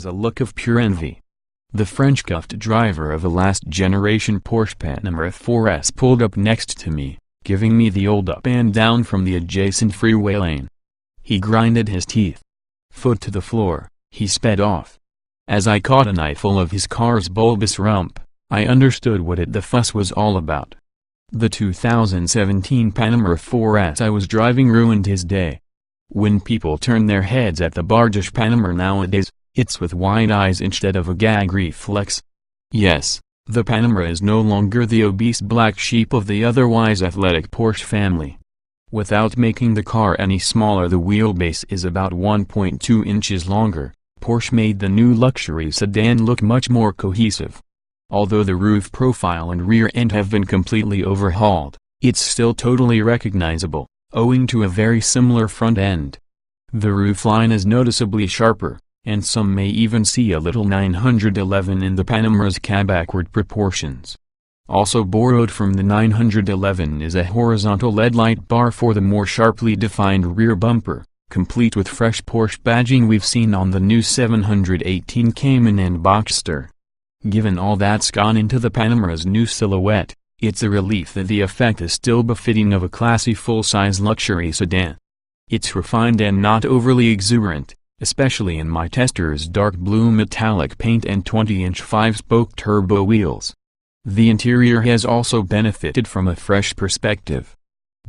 was a look of pure envy. The French-cuffed driver of a last-generation Porsche Panamera 4S pulled up next to me, giving me the old up and down from the adjacent freeway lane. He grinded his teeth. Foot to the floor, he sped off. As I caught an eyeful of his car's bulbous rump, I understood what the fuss was all about. The 2017 Panamera 4S I was driving ruined his day. When people turn their heads at the bargish Panamera nowadays, it's with wide eyes instead of a gag reflex. Yes, the Panamera is no longer the obese black sheep of the otherwise athletic Porsche family. Without making the car any smaller, the wheelbase is about 1.2 inches longer. Porsche made the new luxury sedan look much more cohesive. Although the roof profile and rear end have been completely overhauled, it's still totally recognizable, owing to a very similar front end. The roofline is noticeably sharper, and some may even see a little 911 in the Panamera's cab-backward proportions. Also borrowed from the 911 is a horizontal LED light bar for the more sharply defined rear bumper, complete with fresh Porsche badging we've seen on the new 718 Cayman and Boxster. Given all that's gone into the Panamera's new silhouette, it's a relief that the effect is still befitting of a classy full-size luxury sedan. It's refined and not overly exuberant, especially in my tester's dark blue metallic paint and 20-inch 5-spoke turbo wheels. The interior has also benefited from a fresh perspective.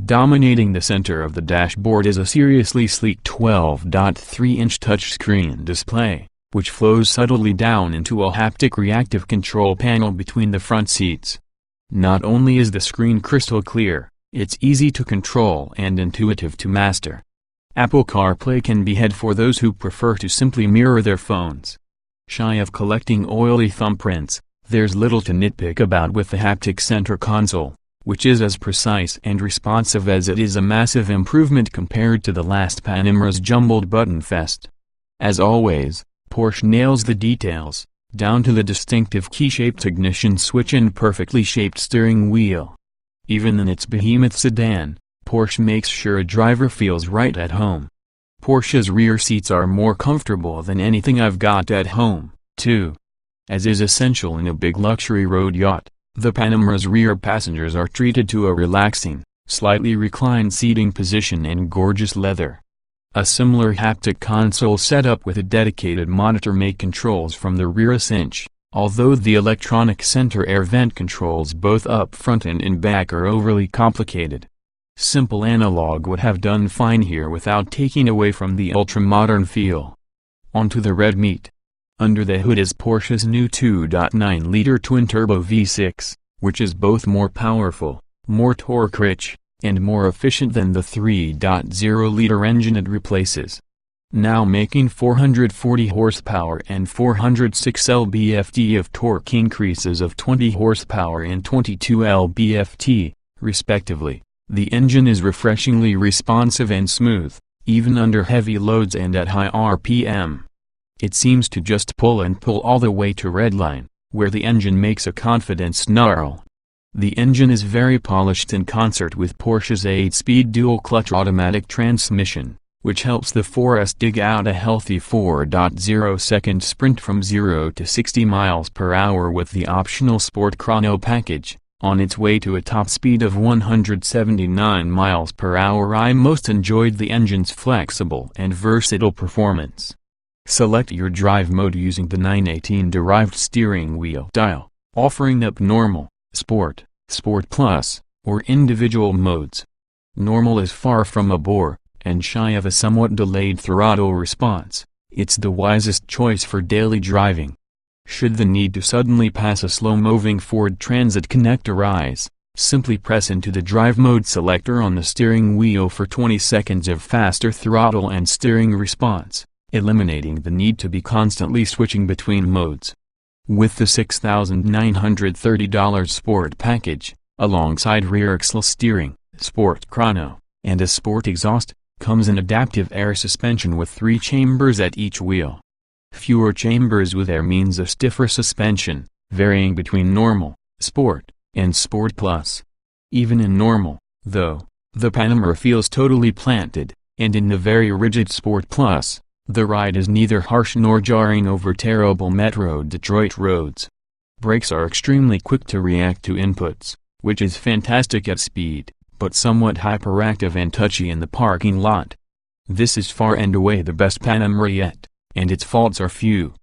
Dominating the center of the dashboard is a seriously sleek 12.3-inch touchscreen display, which flows subtly down into a haptic reactive control panel between the front seats. Not only is the screen crystal clear, it's easy to control and intuitive to master. Apple CarPlay can be had for those who prefer to simply mirror their phones. Shy of collecting oily thumbprints, there's little to nitpick about with the haptic center console, which is as precise and responsive as it is a massive improvement compared to the last Panamera's jumbled button fest. As always, Porsche nails the details, down to the distinctive key-shaped ignition switch and perfectly shaped steering wheel. Even in its behemoth sedan, Porsche makes sure a driver feels right at home. Porsche's rear seats are more comfortable than anything I've got at home, too. As is essential in a big luxury road yacht, the Panamera's rear passengers are treated to a relaxing, slightly reclined seating position in gorgeous leather. A similar haptic console setup with a dedicated monitor make controls from the rear a cinch, although the electronic center air vent controls both up front and in back are overly complicated. Simple analog would have done fine here without taking away from the ultra-modern feel. Onto the red meat. Under the hood is Porsche's new 2.9-liter twin-turbo V6, which is both more powerful, more torque-rich, and more efficient than the 3.0-liter engine it replaces. Now making 440 horsepower and 406 lb-ft of torque, increases of 20 horsepower and 22 lb-ft, respectively. The engine is refreshingly responsive and smooth, even under heavy loads and at high RPM. It seems to just pull and pull all the way to redline, where the engine makes a confident snarl. The engine is very polished in concert with Porsche's 8-speed dual-clutch automatic transmission, which helps the 4S dig out a healthy 4.0-second sprint from 0 to 60 miles per hour with the optional Sport Chrono package. On its way to a top speed of 179 miles per hour, I most enjoyed the engine's flexible and versatile performance. Select your drive mode using the 918-derived steering wheel dial, offering up Normal, Sport, Sport Plus, or individual modes. Normal is far from a bore, and shy of a somewhat delayed throttle response. It's the wisest choice for daily driving. Should the need to suddenly pass a slow-moving Ford Transit Connect arise, simply press into the drive mode selector on the steering wheel for 20 seconds of faster throttle and steering response, eliminating the need to be constantly switching between modes. With the $6,930 Sport package, alongside rear axle steering, Sport Chrono, and a Sport exhaust, comes an adaptive air suspension with 3 chambers at each wheel. Fewer chambers with air means a stiffer suspension, varying between Normal, Sport, and Sport Plus. Even in Normal, though, the Panamera feels totally planted, and in the very rigid Sport Plus, The ride is neither harsh nor jarring over terrible Metro Detroit roads. Brakes are extremely quick to react to inputs, which is fantastic at speed, but somewhat hyperactive and touchy in the parking lot. This is far and away the best Panamera yet, and its faults are few.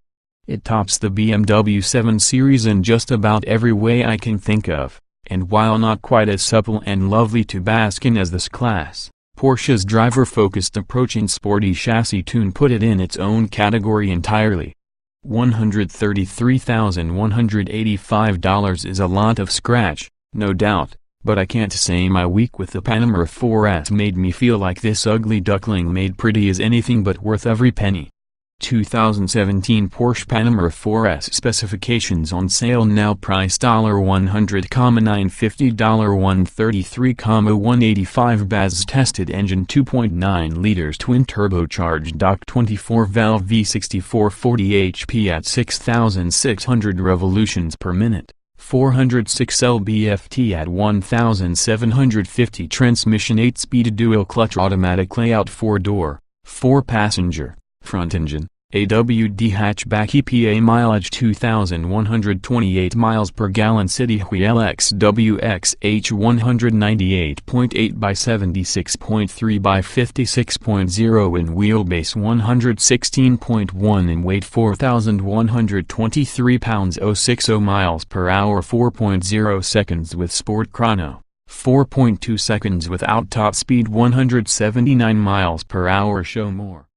It tops the BMW 7 Series in just about every way I can think of, and while not quite as supple and lovely to bask in as this class, Porsche's driver-focused approach and sporty chassis tune put it in its own category entirely. $133,185 is a lot of scratch, no doubt, but I can't say my week with the Panamera 4S made me feel like this ugly duckling made pretty is anything but worth every penny. 2017 Porsche Panamera 4S specifications on sale now. Price $100,950, $133,185. BAZ tested engine 2.9 liters twin turbocharged DOC 24 valve V64 40 HP at 6,600 revolutions per minute, 406 lb-ft at 1,750 transmission, 8-speed dual clutch automatic layout, 4-door, 4-passenger. Front engine, AWD hatchback, EPA mileage 2,128 miles per gallon, city wheel XWXH 198.8 by 76.3 by 56.0 in wheelbase, 116.1 in weight, 4,123 pounds, 060 miles per hour, 4.0 seconds with sport chrono, 4.2 seconds without, top speed 179 miles per hour. Show more.